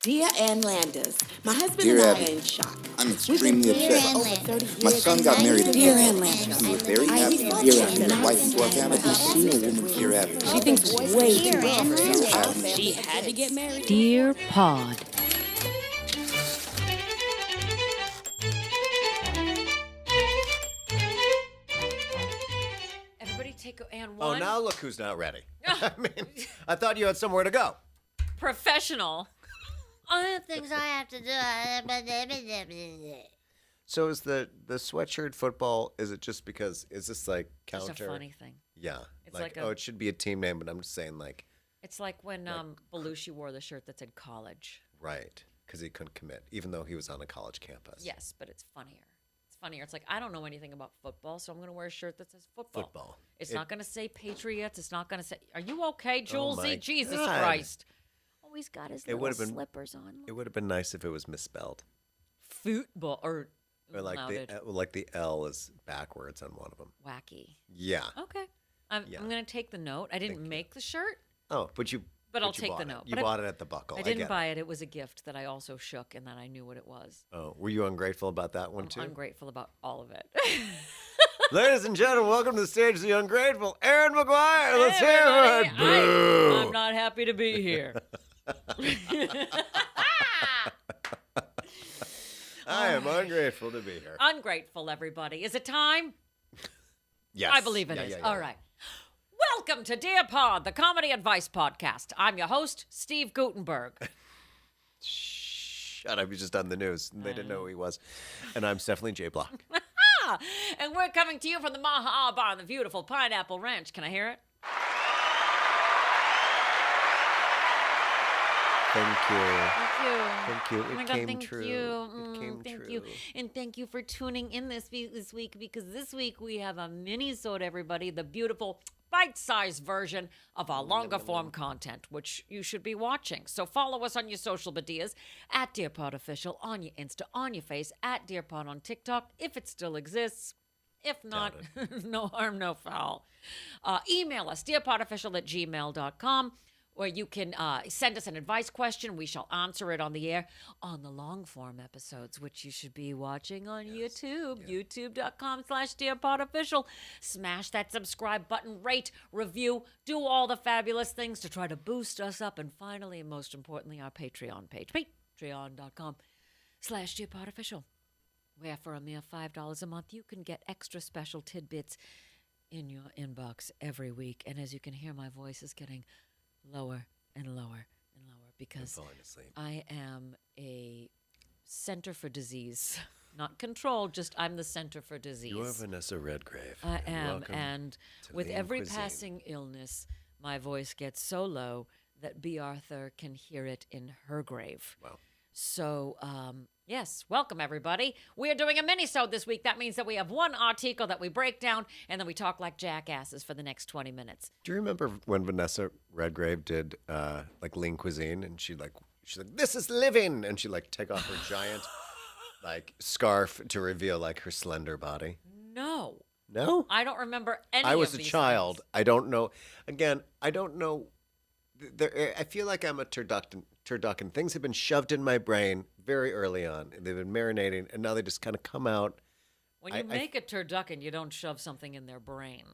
Dear Ann Landis, my husband Dear and I Abby, are in shock. I'm extremely upset. For over 30 years. My son got married in Dear April. Ann Landis. We were very I happy. thought Dear she Abby, was his a wife nice into our family. woman. She's a woman, Dear Abby. She thinks way too much of Dear herself. Abby. She had to get married. Dear Pod. Everybody take and Oh, one. now look who's not ready. I mean, I thought you had somewhere to go. Professional. I have things I have to do. So is the sweatshirt football, is it just because, is this like Just counter? a funny thing. Yeah. It's like a- oh, it should be a team name, but I'm just saying like, It's like when Belushi wore the shirt that said college. right, because he couldn't commit, even though he was on a college campus. Yes, but it's funnier. It's funnier. It's like, I don't know anything about football, so I'm going to wear a shirt that says football. Football. It's not going to say Patriots. It's not going to say, are you okay, Julesy? my Jesus God. Christ. Oh, he's got his little would've been- slippers on. It would have been nice if it was misspelled. Football. Or Or like the L is backwards on one of them. wacky. Yeah. Okay. I'm going to take the note. I didn't make the shirt. Oh, but you. But I'll you take bought the it. note. You But bought it at the buckle. I get didn't it. buy it. It was a gift that I also shook and that I knew what it was. Oh, were you ungrateful about that one too? I'm grateful about all of it. Ladies and gentlemen, welcome to the stage, the ungrateful Aaron McGuire. Let's Hey, hear everybody. it. Boo. I'm not happy to be here. I am ungrateful to be here. Ungrateful, everybody. Is it time? Yes. I believe it is. All right. Welcome to Dear Pod, the comedy advice podcast. I'm your host, Steve Gutenberg. Shut up. You just done the news. They didn't know who he was. And I'm Stephanie J. Block. And we're coming to you from the Maha'a Bar on the beautiful Pineapple Ranch. Can I hear it? Thank you. Thank you. Thank you. Oh It my God, came thank true. you. It came thank true. you. And thank you for tuning in this week because this week we have a mini-sode, everybody, the beautiful bite-sized version of our longer form content, which you should be watching. So follow us on your social medias at DearPodOfficial, on your Insta, on your face, at DearPod on TikTok, if it still exists. If not, no harm, no foul. Email us, dearpodofficial@gmail.com. Or you can send us an advice question. We shall answer it on the air on the long form episodes, which you should be watching on YouTube, youtube.com/DearPodOfficial. Smash that subscribe button, rate, review, do all the fabulous things to try to boost us up. And finally, and most importantly, our Patreon page, patreon.com/DearPodOfficial, where for a mere $5 a month, you can get extra special tidbits in your inbox every week. And as you can hear, my voice is getting lower and lower and lower because falling asleep. I am a center for disease. Not control, just I'm the center for disease. You are Vanessa Redgrave. I and am. welcome And to with Lean every Cuisine. passing illness, my voice gets so low that B. Arthur can hear it in her grave. Wow. So, yes, welcome everybody. We are doing a mini-sode this week. That means that we have one article that we break down and then we talk like jackasses for the next 20 minutes. Do you remember when Vanessa Redgrave did like Lean Cuisine and she's like, this is living, and she like take off her giant like scarf to reveal like her slender body? No. No? I don't remember any I was of a these child. things. I don't know. Again, I don't know. I feel like I'm a turducken. Things have been shoved in my brain very early on. They've been marinating, and now they just kind of come out. When you make a turducken, you don't shove something in their brain.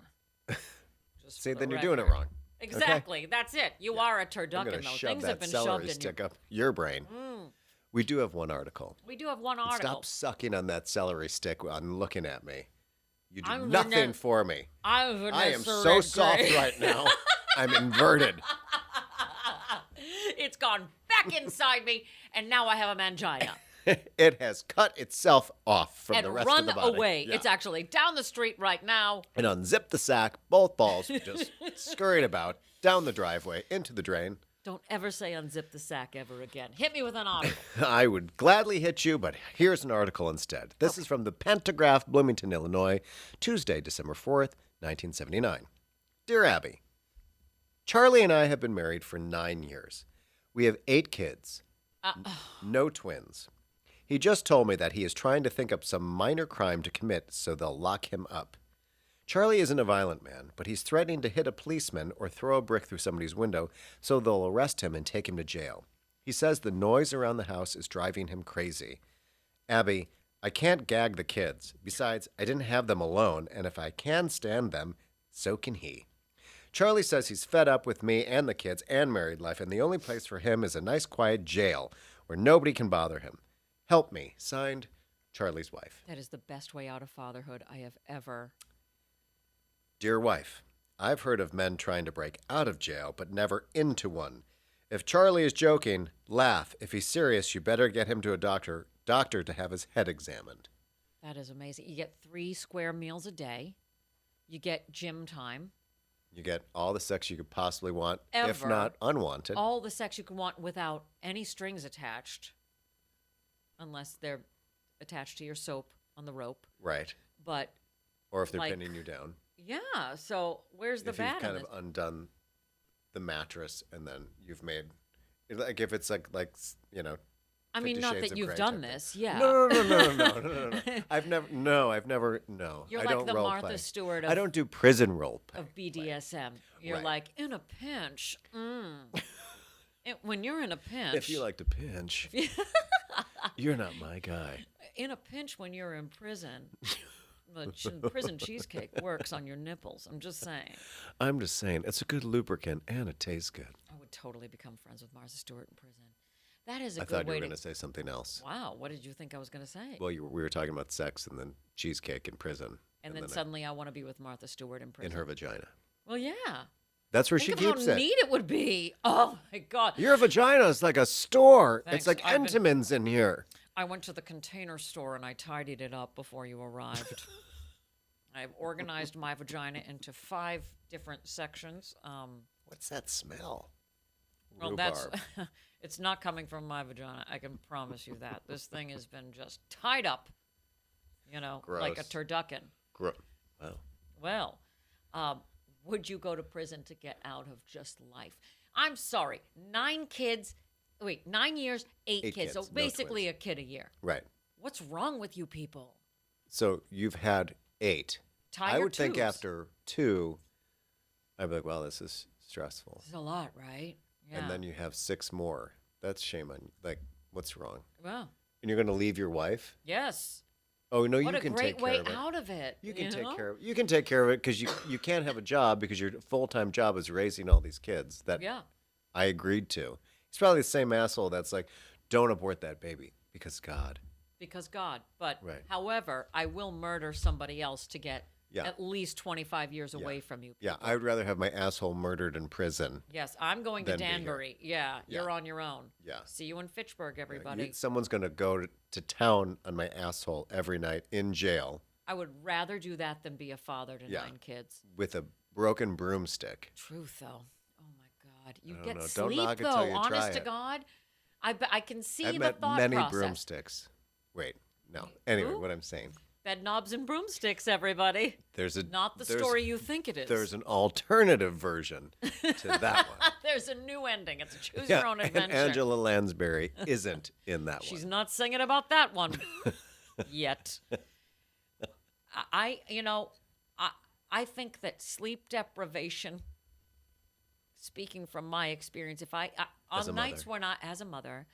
Just See, for the then you're doing it record. wrong. Exactly. That's it. You are a I'm turducken, going to though. shove Things have that been celery shoved in you. stick up your brain. We do have one article. We do have one And article. Stop sucking on that celery stick on looking at me. You do I'm nothing Vanessa- for me. I am so soft right now. I'm inverted. It's gone back inside me, and now I have a mangina. It has cut itself off from And the rest run of the body. away. Yeah. It's actually down the street right now. And unzip the sack, both balls just scurried about, down the driveway, into the drain. Don't ever say unzip the sack ever again. Hit me with an article. I would gladly hit you, but here's an article instead. This is from the Pentagraph, Bloomington, Illinois, Tuesday, December 4th, 1979. Dear Abby, Charlie and I have been married for 9 years. We have 8 kids. No twins. He just told me that he is trying to think up some minor crime to commit so they'll lock him up. Charlie isn't a violent man, but he's threatening to hit a policeman or throw a brick through somebody's window so they'll arrest him and take him to jail. He says the noise around the house is driving him crazy. Abby, I can't gag the kids. Besides, I didn't have them alone, and if I can stand them, so can he. Charlie says he's fed up with me and the kids and married life, and the only place for him is a nice quiet jail where nobody can bother him. Help me. Signed, Charlie's wife. That is the best way out of fatherhood I have ever. Dear wife, I've heard of men trying to break out of jail, but never into one. If Charlie is joking, laugh. If he's serious, you better get him to a doctor to have his head examined. That is amazing. You get 3 square meals a day. You get gym time. You get all the sex you could possibly want, if Ever. not unwanted. All the sex you can want without any strings attached, unless they're attached to your soap on the rope. Right. But Or if they're like, pinning you down. yeah, so where's the If bad you've kind in of this? undone the mattress and then you've made, like if it's like you know, I mean, 50 not Shades that of you've Grey done type thing. this, yeah. No. I've never, no. You're I like don't the role Martha play. Stewart I don't do prison role play. of BDSM. You're Right. like, in a pinch. When you're in a pinch. If you like to pinch, you're not my guy. In a pinch when you're in prison. The prison cheesecake works on your nipples. I'm just saying. I'm just saying, it's a good lubricant and it tastes good. I would totally become friends with Martha Stewart in prison. That is a I good thought you way were to. going to say something else. Wow, what did you think I was going to say? Well, we were talking about sex and then cheesecake in prison. and then suddenly I want to be with Martha Stewart in prison. in her vagina. Well, yeah. That's where Think she of keeps how it. neat it would be. Oh my God. Your vagina is like a store. Thanks. It's like I've been- Entenmann's in here. I went to the Container Store and I tidied it up before you arrived. I've organized my vagina into 5 different sections. What's that smell? Well, Rhubarb. that's it's not coming from my vagina. I can promise you that. This thing has been just tied up, like a Gross. turducken. Wow. Well, would you go to prison to get out of just life? I'm sorry. 9 kids. Wait, 9 years, 8 8 kids. So kids, no basically twins. a kid a year. Right. What's wrong with you people? So you've had 8. Tie I your would think tubes. after 2, I'd be like, well, this is stressful. It's a lot, right? Yeah. And then you have 6 more. That's shame on you. Like, what's wrong? well, And you're going to leave your wife? yes. Oh, no, What you a can great take way care of it. out of it. You can take know? care of it. You can take care of it because you can't have a job because your full-time job is raising all these kids that Yeah. I agreed to. He's probably the same asshole that's like, don't abort that baby because God. Because God. But Right. however, I will murder somebody else to get Yeah. at least 25 years away from you. Yeah, I would rather have my asshole murdered in prison. Yes, I'm going to Then be here. Danbury. Yeah, Yeah. you're on your own. Yeah. See you in Fitchburg, everybody. Someone's going to go to town on my asshole every night in jail I would rather do that than be a father to Yeah. 9 kids. with a broken broomstick. Truth, though. Oh my God, you don't get know. Don't sleep knock it till though. you Honest try to it. God, I can see I've the met thought many process. broomsticks. Wait, no. Anyway, Who? what I'm saying, Bed knobs and broomsticks, everybody. there's a Not the there's- story you think it is. There's an alternative version to that one. There's a new ending. It's a choose your own and adventure. Angela Lansbury isn't in that She's one. not singing about that one yet. I think that sleep deprivation. Speaking from my experience, if I As a on nights mother. when I, as a mother,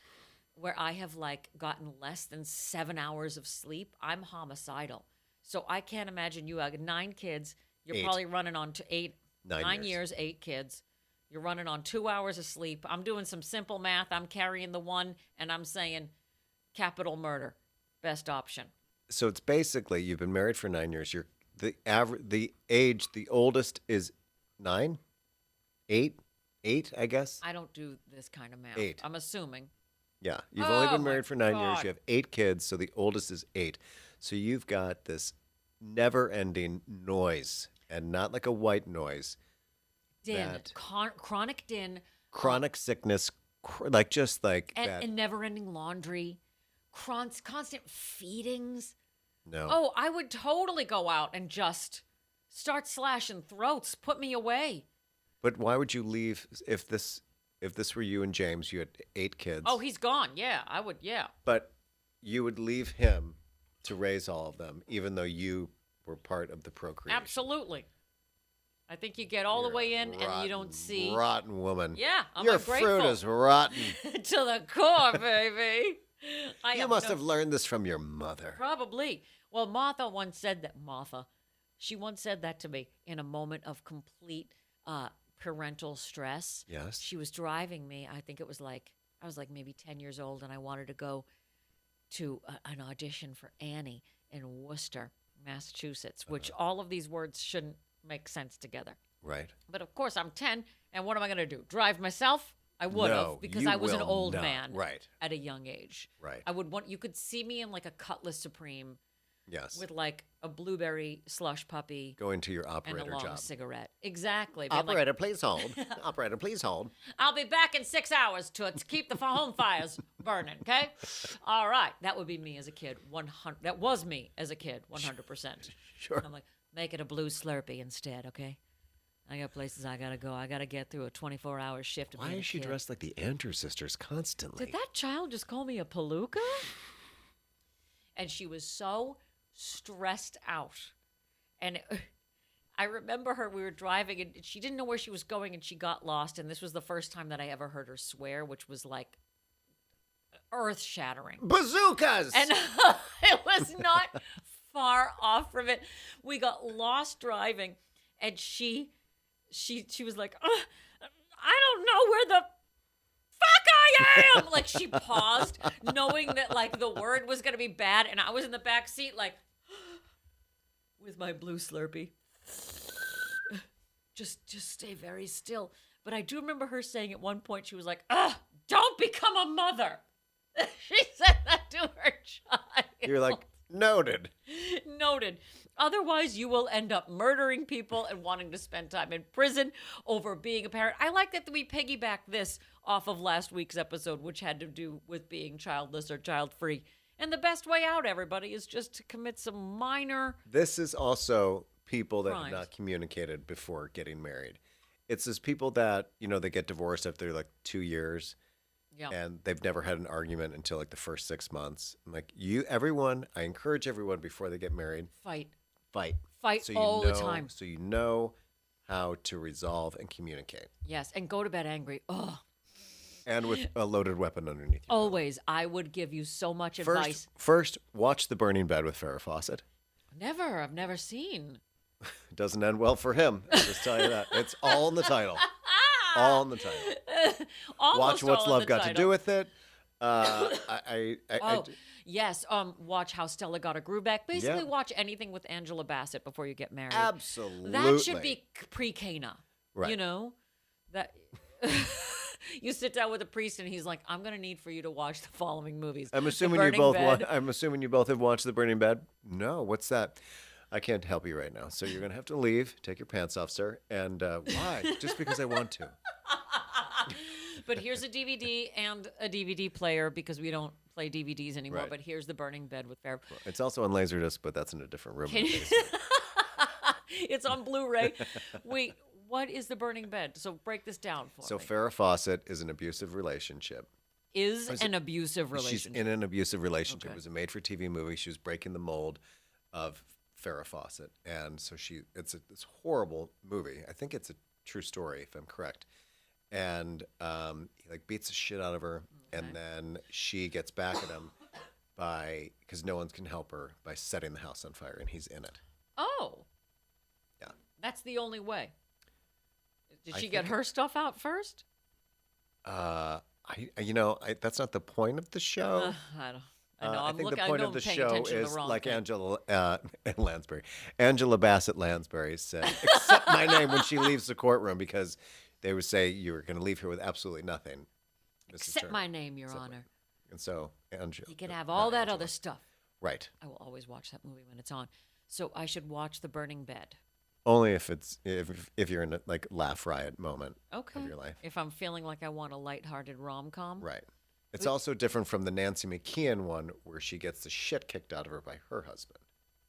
where I have like gotten less than 7 hours of sleep, I'm homicidal. So I can't imagine you have 9 kids. You're 8. probably running on to 8, 9 9 years. years, 8 kids. You're running on 2 hours of sleep. I'm doing some simple math. I'm carrying the 1, and I'm saying capital murder, best option. So it's basically you've been married for 9 years. You're the age, the oldest is 9, 8, I guess. I don't do this kind of math. 8. I'm assuming. Yeah, you've only Oh, been my married for 9 years. God. You have 8 kids, so the oldest is 8. So you've got this never-ending noise, and not like a white noise. Din, That- chronic din, Chronic sickness, like just like and, that. and never-ending laundry, constant feedings. No. Oh, I would totally go out and just start slashing throats. Put me away. But why would you leave if this were you and James? You had 8 kids. Oh, he's gone. Yeah, I would. Yeah. But you would leave him to raise all of them, even though you were part of the procreation. Absolutely. I think you get all the way in and you don't see. Rotten woman. Yeah, I'm Your ungrateful. fruit is rotten. To the core, baby. You must have learned this from your mother. Probably. Well, Martha once said that. She once said that to me in a moment of complete parental stress. Yes. She was driving me. I think it was like, I was like maybe 10 years old, and I wanted to go to an audition for Annie in Worcester, Massachusetts, which all of these words shouldn't make sense together. Right. But of course, I'm 10, and what am I going to do? Drive myself? I would No, have, because you I was an will old not. man Right. at a young age. Right. I would want, you could see me in like a Cutlass Supreme Yes. with like a blueberry slush puppy Going to your and operator a long job. cigarette. Exactly. Being like, Operator, please hold. Operator, please hold. I'll be back in 6 hours to keep the home fires burning, okay? All right. That would be me as a kid. 100. That was me as a kid, 100%. Sure. I'm like, make it a blue Slurpee instead, okay? I got places I got to go. I got to get through a 24-hour shift. Of Why being a is she kid. dressed like the Andrews sisters constantly? Did that child just call me a palooka? And she was so stressed out. And I remember her, we were driving, and she didn't know where she was going, and she got lost. And this was the first time that I ever heard her swear, which was like earth-shattering. Bazookas! And it was not far off from it. We got lost driving, and she was like, I don't know where the fuck I am. Like, she paused, knowing that like the word was gonna be bad, and I was in the back seat like with my blue Slurpee. Just stay very still. But I do remember her saying at one point, she was like, don't become a mother. She said that to her child. You're like, noted. Noted. Otherwise, you will end up murdering people and wanting to spend time in prison over being a parent. I like that we piggyback this off of last week's episode, which had to do with being childless or child-free. And the best way out, everybody, is just to commit some minor... This is also people that crimes. have not communicated before getting married. It's those people that, they get divorced after like 2 years. Yeah. And they've never had an argument until like the first 6 months. I'm like, I encourage everyone before they get married, Fight Fight all the time. So you know how to resolve and communicate. Yes, and go to bed angry. Oh, And with a loaded weapon underneath you. always. I would give you so much advice. First, watch The Burning Bed with Farrah Fawcett. Never. I've never seen. It doesn't end well for him. I'll just tell you that. It's all in the title. All in the title. Almost Watch What's all in Love the Got to title. Do with It. Yes. Watch How Stella Got a Groove Back. Basically, Yeah. watch anything with Angela Bassett before you get married. Absolutely. That should be pre-Cana. Right. You know? That you sit down with a priest and he's like, I'm going to need for you to watch the following movies. I'm The assuming you Burning both. Bed. I'm assuming you both have watched The Burning Bed. No, what's that? I can't help you right now. So you're gonna have to leave. Take your pants off, sir. And why? Just because I want to. But here's a DVD and a DVD player because we don't play DVDs anymore. Right. But here's The Burning Bed with Farrah. It's also on Laserdisc, but that's in a different room. Can you- It's on Blu-ray. Wait, what is The Burning Bed? So break this down for So me. Farrah Fawcett is an abusive relationship. Is an abusive relationship. She's in an abusive relationship. Okay. It was a made-for-TV movie. She was breaking the mold of Farrah Fawcett, and so it's this horrible movie. I think it's a true story, if I'm correct. And he like beats the shit out of her, and then she gets back at him because no one can help her by setting the house on fire, and he's in it. Oh. Yeah. That's the only way. Did I she get think- her stuff out first? That's not the point of the show. I don't. I know. I I'm think looking. the point I know of the I'm paying show attention to is the wrong like thing. Angela Bassett Lansbury said, accept my name when she leaves the courtroom because they would say you were going to leave here with absolutely nothing. Mrs. Accept Turner. my name, Your Accept my- Honor. And so Angela. You can have all that Angela. other stuff. Right. I will always watch that movie when it's on. So I should watch The Burning Bed. Only if you're in a like laugh riot moment Okay. of your life. If I'm feeling like I want a lighthearted rom-com. Right. It's also different from the Nancy McKeon one where she gets the shit kicked out of her by her husband.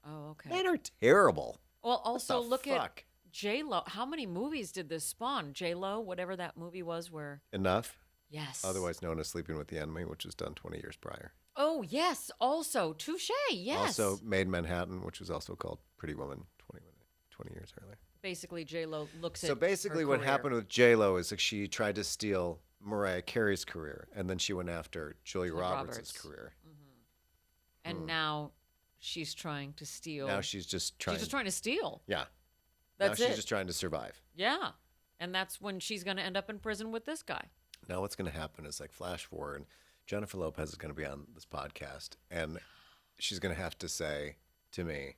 Oh, okay. Men are terrible. Well, also the look at fuck? J-Lo. How many movies did this spawn? J-Lo, whatever that movie was where... Enough. Yes. Otherwise known as Sleeping with the Enemy, which was done 20 years prior. Oh, yes. Also, touche. Yes. Also, Maid Manhattan, which was also called Pretty Woman 20 years earlier. basically J-Lo looks at So basically, her what career. happened with J-Lo is like she tried to steal Mariah Carey's career, and then she went after Julia Roberts' Roberts. career. And now she's trying to steal. Now she's just trying. She's just trying to steal. Yeah. That's now it. she's just trying to survive. Yeah. And that's when she's going to end up in prison with this guy. Now what's going to happen is like flash forward, Jennifer Lopez is going to be on this podcast, and she's going to have to say to me,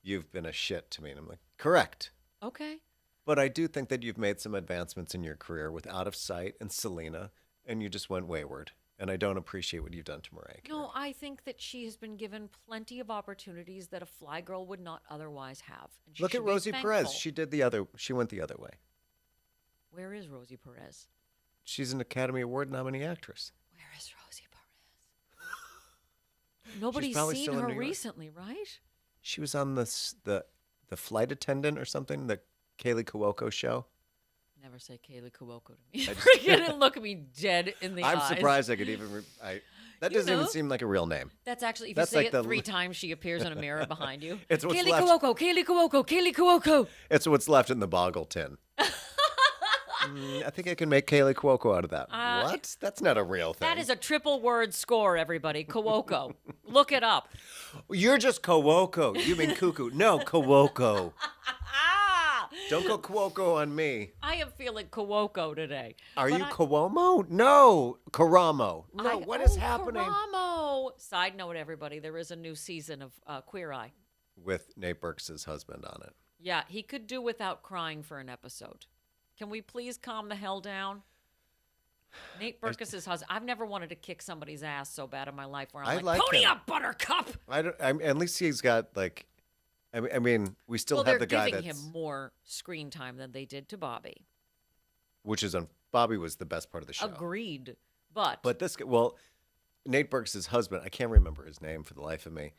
"You've been a shit to me," and I'm like, "Correct." Okay. But I do think that you've made some advancements in your career with Out of Sight and Selena, and you just went wayward. And I don't appreciate what you've done to Mariah Carey. No, I think that she has been given plenty of opportunities that a fly girl would not otherwise have. And she Look should at be Rosie Perez. thankful. She went the other way. Where is Rosie Perez? She's an Academy Award nominee actress. Where is Rosie Perez? Nobody's probably seen still in her New York. recently, right? She was on the flight attendant or something, the Kaylee Cuoco show. Never say Kaylee Cuoco to me. Freaking and look at me dead in the eyes. I'm surprised I could even. That You doesn't even know. seem like a real name. That's actually, if That's you say like it the- 3 times, she appears in a mirror behind you. It's what's Kaylee left. Cuoco, Kaylee Cuoco, Kaylee Cuoco. It's what's left in the boggle tin. I think I can make Kaylee Cuoco out of that. What? That's not a real thing. That is a triple word score, everybody. Cuoco. Look it up. You're just Cuoco. You mean cuckoo. No, Cuoco. Ah! Don't go Cuoco on me. I am feeling Cuoco today. Are But you I- Cuomo? No, Karamo. No, what is oh, happening? Karamo. Side note, everybody, there is a new season of Queer Eye. With Nate Berks' husband on it. Yeah, he could do without crying for an episode. Can we please calm the hell down? Nate Berkus' husband. I've never wanted to kick somebody's ass so bad in my life where I'm I like, like pony him. up, Buttercup. At least he's got like, I mean, we still Well, have they're the guy giving that's, him more screen time than they did to Bobby. which is on Bobby was the best part of the show. Agreed. But But well, Nate Berks' husband, I can't remember his name for the life of me.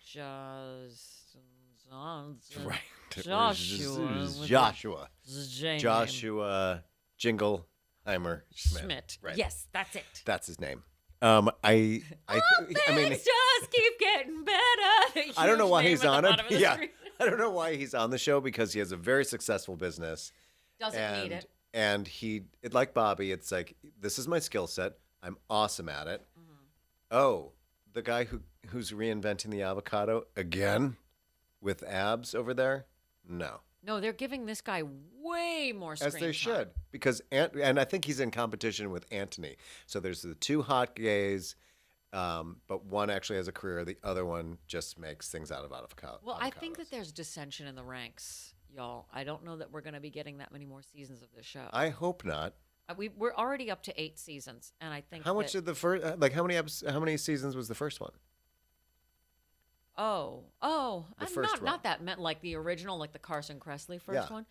Right. Joshua. Joshua Jingleheimer Schmidt. Schmidt. Right. Yes, that's it. That's his name. I mean, Things just keep getting better. I don't know Huge why name he's at the on it. bottom of the Yeah. screen. I don't know why he's on the show because he has a very successful business. Doesn't need it. And like Bobby, it's like, this is my skill set. I'm awesome at it. Mm-hmm. Oh, the guy who's reinventing the avocado again with abs over there? No. No, they're giving this guy way more screen As they time. should. Because, and I think he's in competition with Anthony. So there's the two hot gays, but one actually has a career. The other one just makes things out of avocado. Well, I think avocados. that there's dissension in the ranks, y'all. I don't know that we're going to be getting that many more seasons of this show. I hope not. We're already up to 8 seasons, and I think How much that, did the first, how many seasons was the first one? I'm first not that meant like the original, like the Carson Kressley first Yeah. one.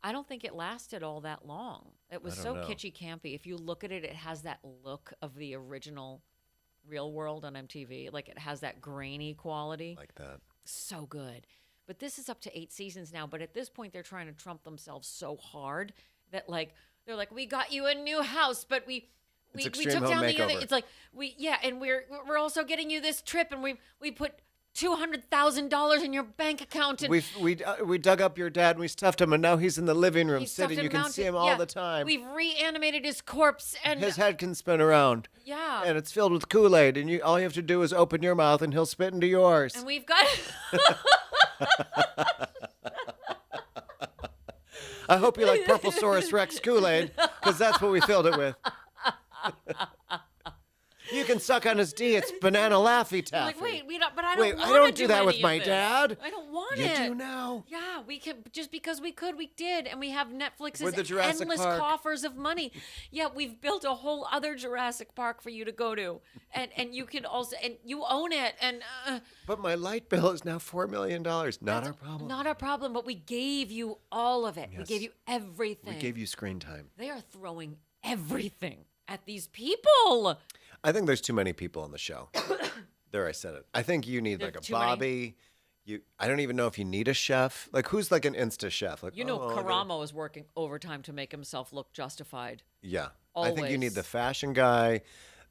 I don't think it lasted all that long. It was I so don't know. kitschy campy. If you look at it, it has that look of the original Real World on MTV. Like it has that grainy quality. Like that. So good. But this is up to 8 seasons now. But at this point, they're trying to trump themselves so hard that like they're like, we got you a new house, but we It's we Extreme took Home down the other. Makeover. It's like and we're also getting you this trip, and we put $200,000 in your bank account, and We dug up your dad and we stuffed him, and now he's in the living room he stuffed sitting. him You can mounted- see him all yeah, the time. We've reanimated his corpse, and His head can spin around, yeah, and it's filled with Kool-Aid, and all you have to do is open your mouth, and he'll spit into yours. and we've got. I hope you like Purple Saurus Rex Kool-Aid, because that's what we filled it with. You can suck on his D. It's banana Laffy Taffy. Like, wait, we don't. But I don't. Wait, I wanna don't do that with any of my this. dad. I don't want You it. do now. Yeah, we can just because we could, we did, and we have Netflix's With the Jurassic endless Park. coffers of money. Yeah, we've built a whole other Jurassic Park for you to go to, and you can also and you own it, and But my light bill is now $4 million. Not our problem. not a problem. But we gave you all of it. We Yes. gave you everything. We gave you screen time. They are throwing everything at these people. I think there's too many people on the show. There, I said it. I think you need There's like a too many. Bobby. I don't even know if you need a chef. Like, who's like an Insta chef? Like, You know, I gotta- Karamo is working overtime to make himself look justified. Yeah. I think you need Always. the fashion guy,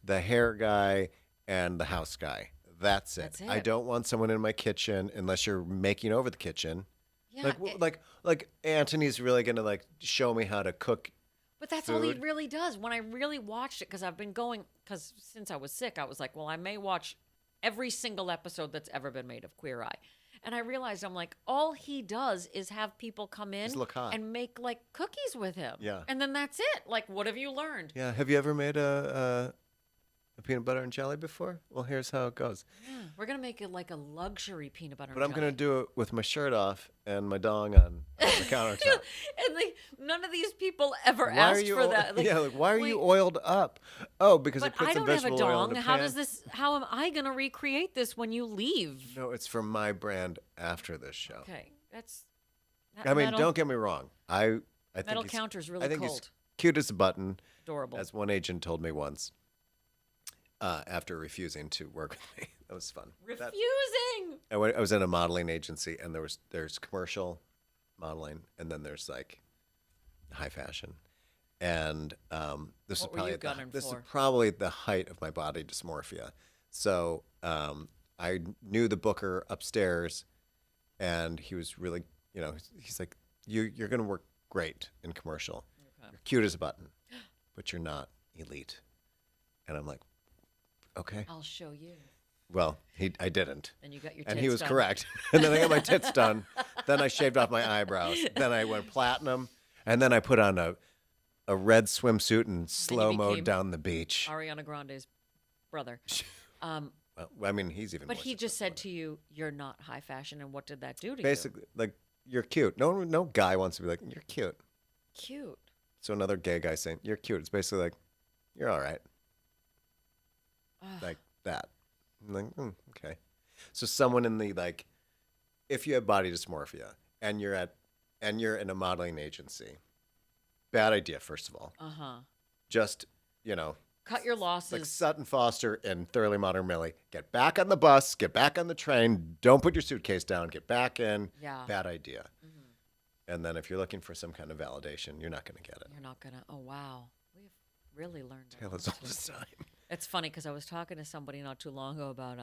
the hair guy, and the house guy. That's it. That's I it. don't want someone in my kitchen unless you're making over the kitchen. Yeah, like Antony's really gonna like show me how to cook. but that's all he food. really does. When I really watched it, because I've been going, because since I was sick, I was like, well, I may watch every single episode that's ever been made of Queer Eye. And I realized, I'm like, all he does is have people come in Just look hot. and make like cookies with him. Yeah. And then that's it. Like, what have you learned? Yeah. Have you ever made a peanut butter and jelly before? Well, here's how it goes. Yeah, we're going to make it like a luxury peanut butter But I'm jelly. gonna do it with my shirt off and my dong on the countertop. And none of these people ever Why asked are you for that. Like, yeah, like why are wait, you oiled up? Oh, because it But puts I some don't have a vegetable oil in dong. the How pan. does this? How am I going to recreate this when you leave? No, it's for my brand after this show. Okay, that's. I mean, metal, don't get me wrong. I think metal he's, counter's really I think cold. he's cute as a button, Adorable. as one agent told me once. After refusing to work with me, that was fun. Refusing. I was in a modeling agency, and there's commercial modeling, and then there's like high fashion, and this What is were you probably gunning this is for? probably the height of my body dysmorphia. So I knew the booker upstairs, and he was really, he's like, you're gonna work great in commercial. Okay. You're cute as a button, but you're not elite. And I'm like, okay. I'll show you. Well, I didn't. And you got your. And tits he was done. correct. And then I got my tits done. Then I shaved off my eyebrows. Then I went platinum. And then I put on a red swimsuit and slow-mo became down the beach. Ariana Grande's brother. Well, I mean, he's even But more he just successful said to you, "You're not high fashion," and what did that do to basically, like, you're cute. No guy wants to be like, you're cute. you? Cute. So another gay guy saying, you're cute. It's basically like, you're all right. Ugh. Like that. I'm like, okay. So someone in the, like, if you have body dysmorphia and you're in a modeling agency, bad idea, first of all. Just, Cut your losses. like Sutton Foster and Thoroughly Modern Millie, get back on the bus, get back on the train, don't put your suitcase down, get back in. Yeah. Bad idea. And then if you're looking for some kind of validation, you're not going to get it. You're not gonna. Oh wow, we've really learned. a Tale lot as old today. as time. It's funny because I was talking to somebody not too long ago about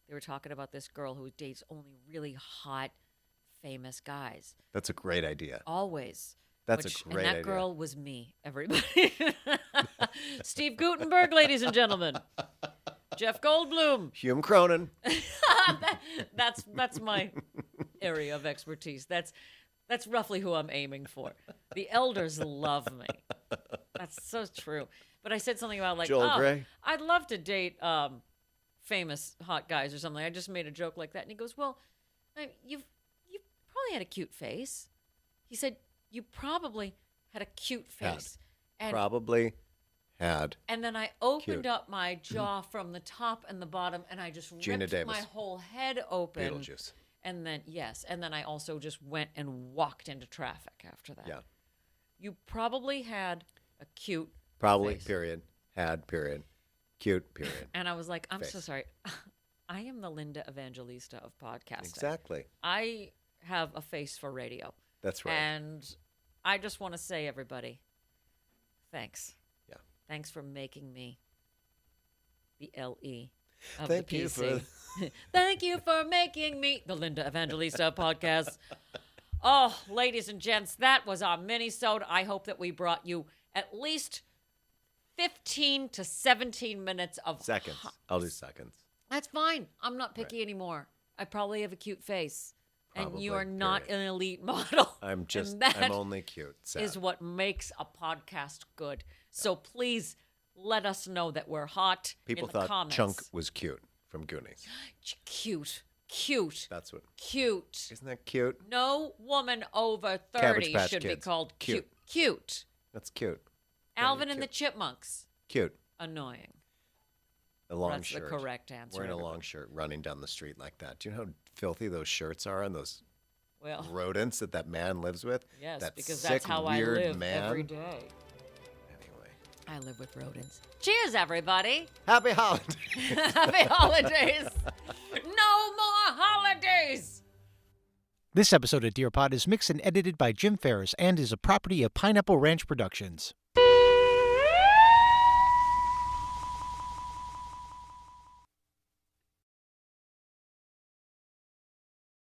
they were talking about this girl who dates only really hot, famous guys. That's a great idea. Always. That's a great And that idea. girl was me, everybody. Steve Gutenberg, ladies and gentlemen. Jeff Goldblum. Hume Cronin. That's my area of expertise. That's roughly who I'm aiming for. The elders love me. That's so true. But I said something about like, Joel Grey. I'd love to date famous hot guys or something. I just made a joke like that, and he goes, "Well, you've probably had a cute face." He said, "You probably had a cute face." And Probably had. and then I opened Cute. up my jaw from the top and the bottom, and I just Gina ripped Davis. my whole head open. Beetlejuice. And then, and then I also just went and walked into traffic after that. Yeah. You probably had a cute Probably, face. period. Had, period. Cute, period. And I was like, I'm so Face. sorry. I am the Linda Evangelista of podcasting. Exactly. I have a face for radio. That's right. And I just want to say, everybody, thanks. Yeah. Thanks for making me the LE of Thank the you PC. for- Thank you for making me the Linda Evangelista podcast. Oh, ladies and gents, that was our mini-sode. I hope that we brought you at least 15 to 17 minutes of Seconds. I'll do seconds. That's fine. I'm not picky anymore. I probably have a cute face. And you Probably, are not period. an elite model. I'm And that I'm only cute. Sad. is what makes a podcast good. So please let us know that we're hot People in the thought comments. Chunk was cute from Goonies. Cute. That's what. Cute. Isn't that cute? No woman over Cabbage 30 Patch should be Kids. called Cute. Cute. That's cute. Alvin and the cute. Chipmunks. Cute. Annoying. A long That's shirt. the correct answer. Wearing a everybody. long shirt, running down the street like that. Do you know how filthy those shirts are and those Well, rodents that man lives with? yes, that because sick, that's how I weird live man. every day. Anyway, I live with rodents. Cheers, everybody. happy holidays. Happy holidays. No more holidays. This episode of Dear Pod is mixed and edited by Jim Ferris and is a property of Pineapple Ranch Productions.